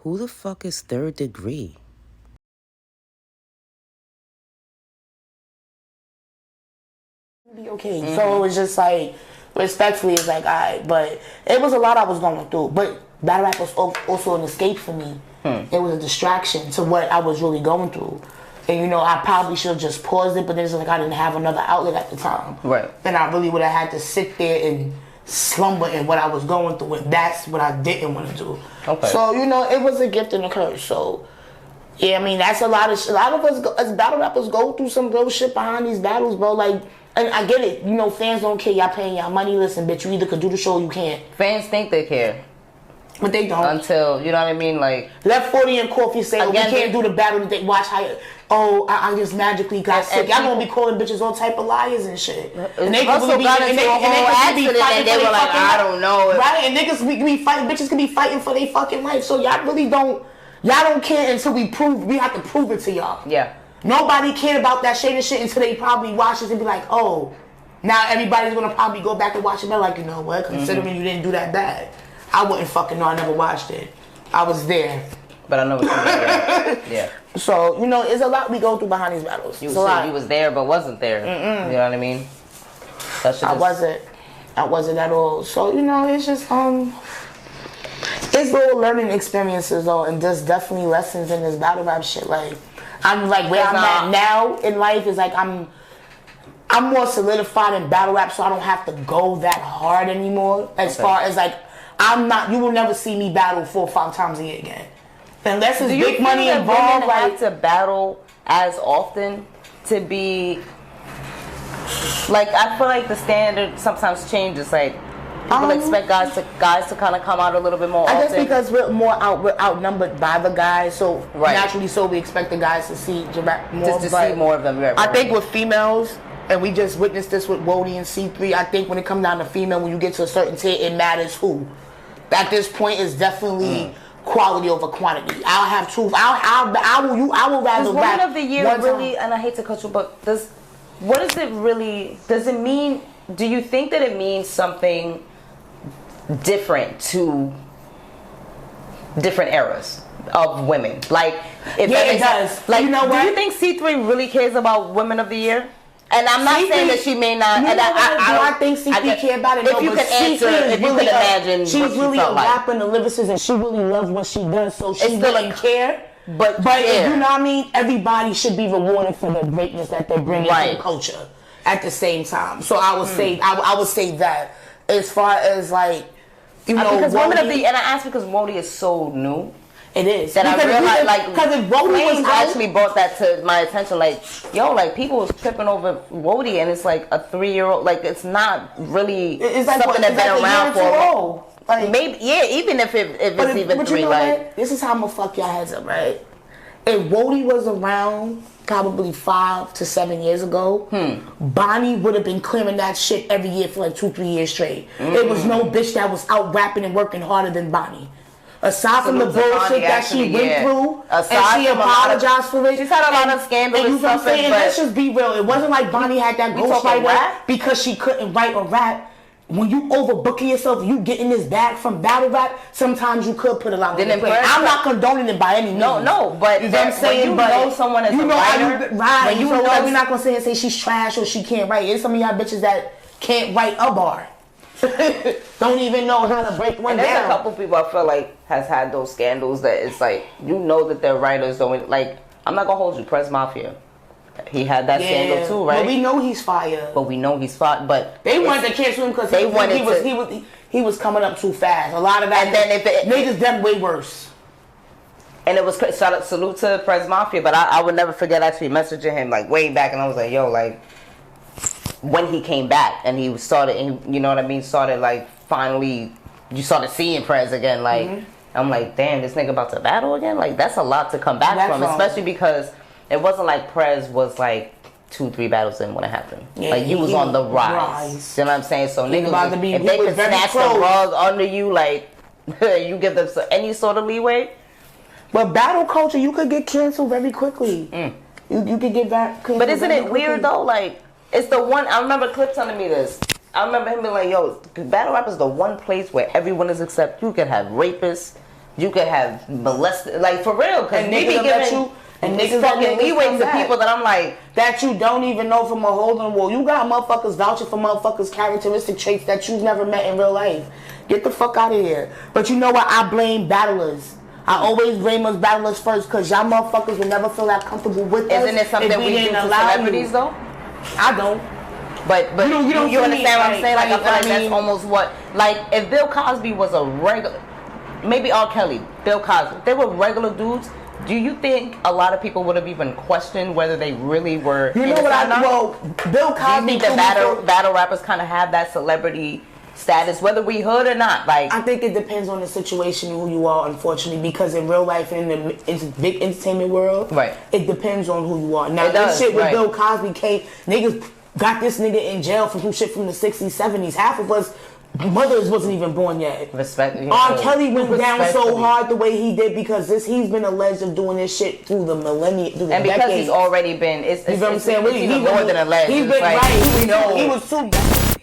Who the fuck is Third Degree? Be okay. So it was just like, respectfully, it's like, alright, but it was a lot I was going through. But battle rap was also an escape for me. It was a distraction to what I was really going through. And you know, I probably should have just paused it, but it's like I didn't have another outlet at the time. Right. Then I really would have had to sit there and slumber in what I was going through, and that's what I didn't want to do. Okay. So you know, it was a gift and a curse. So yeah, I mean, that's a lot of us as battle rappers go through some real shit behind these battles, bro. Like, and I get it. You know, fans don't care. Y'all paying y'all money. Listen, bitch, you either could do the show or you can't. Fans think they care. But they don't. Until, you know what I mean? Like, left 40 and Coffee say, oh, we can't do the battle today. Watch how, I just magically got sick. Y'all gonna be calling bitches all type of liars and shit. And they could really be fighting for their fucking I don't know. Right? And niggas be fighting, bitches can be fighting for their fucking life. So y'all really don't care until we have to prove it to y'all. Yeah. Nobody cared about that shade and shit until they probably watch this and be like, oh, now everybody's gonna probably go back and watch it. They're like, you know what? Considering you didn't do that bad. I wouldn't fucking know. I never watched it. I was there. But I know what you mean. Yeah. So, you know, it's a lot we go through behind these battles. You was there but wasn't there. You know what I mean? I wasn't at all. So, you know, it's just, it's little learning experiences, though, and just definitely lessons in this battle rap shit. Like, I'm like, where I'm at now in life is like, I'm more solidified in battle rap, so I don't have to go that hard anymore. As far as like, you will never see me battle 4 or 5 times a year again. Unless it's big money involved. Women have to battle as often to be, like, I feel like the standard sometimes changes. Like, people expect guys to kind of come out a little bit more often. I guess because we're outnumbered by the guys, so naturally so we expect the guys to see more. Just to see more of them. I think with females, and we just witnessed this with Woty and C3, I think when it comes down to female, when you get to a certain tier, it matters who. At this point, it's definitely quality over quantity. I'll have truth. I will rather. Does Woman of the Year really? And I hate to cut you, but what does it really? Does it mean? Do you think that it means something different to different eras of women? Like, if it does. Like, you know what? Do you think C3 really cares about Women of the Year? And I'm not saying that she may not. And I think C3 care about it. If you can answer, if you can imagine, she's really a rapper and a lyricist, and she really loves what she does, so she doesn't care. But you know what I mean? Everybody should be rewarded for the greatness that they're bringing to the culture at the same time. So I would say, I would say that as far as like, you know, because Women of the Year, and I asked because Woty is so new. It is. That I realized, like, because if Woty was actually brought that to my attention, like, yo, like, people was tripping over Woty, and it's like a 3-year-old, like, it's not really it's like something that's been around for like, maybe, yeah, even if it's even 3, like, this is how I'm gonna fuck y'all heads up, right? If Woty was around probably 5 to 7 years ago, Bonnie would have been clearing that shit every year for like 2-3 years straight. There was no bitch that was out rapping and working harder than Bonnie. Aside from the bullshit that she went through, and she apologized for it. She's had a lot of scandalous stuff. Let's just be real. It wasn't like Bonnie had that ghostwriter because she couldn't write or rap. When you overbooking yourself, you getting this bag from battle rap, sometimes you could put a lot of play. I'm not condoning it by any means. No, but you know what I'm saying? When you know someone as a writer, right? You know we're not gonna sit here and say she's trash or she can't write. There's some of y'all bitches that can't write a bar. Don't even know how to break one down. There's a couple people I feel like has had those scandals that it's like, you know that their writers don't, like, I'm not gonna hold you, Prez Mafia. He had that scandal too, right? But we know he's fired. But they wanted to cancel him because he was coming up too fast. A lot of that, and then niggas done way worse. And it was salute to Prez Mafia, but I would never forget actually messaging him like way back, and I was like, yo, like, when he came back and he started, you know what I mean, started like finally, you started seeing Prez again, like, I'm like, damn, this nigga about to battle again? Like, that's a lot to come back from, especially because it wasn't like Prez was like 2-3 battles in when it happened. Yeah, like, you was on the rise. You know what I'm saying? So niggas, if they could snatch the rug under you, like, you give them any sort of leeway. But battle culture, you could get canceled very quickly. You could get back. But isn't it weird though? Like, it's the one, I remember Clip telling me this. I remember him being like, yo, battle rap is the one place where everyone is accepted. You can have rapists, you could have molested, like for real, because And we be niggas giving you and niggas niggas fucking leeway to people that I'm like, that you don't even know from a hole in the wall. You got motherfuckers vouching for motherfuckers' characteristic traits that you've never met in real life. Get the fuck out of here. But you know what? I blame battlers. I always blame us battlers first, because y'all motherfuckers will never feel that comfortable with us. isn't it something we do to celebrities though? I don't. But you understand what I'm saying? Like I feel like I mean, that's almost what, like if Bill Cosby was a regular, maybe R. Kelly, Bill Cosby, they were regular dudes. Do you think a lot of people would have even questioned whether they really were? You know what well, Bill Cosby. Do you think the battle rappers kind of have that celebrity status, whether we hood or not? Like, I think it depends on the situation and who you are, unfortunately, because in real life and in the big entertainment world, right, it depends on who you are. Now, this shit with Bill Cosby came, niggas got this nigga in jail for some shit from the 60s, 70s. Half of us mothers wasn't even born yet. Respect. R. Kelly went down so hard the way he did because he's been alleged of doing this shit through the millennia, through the and because decades. He's already been, you know what I'm saying? He's more than alleged. He's been like, right. He was too.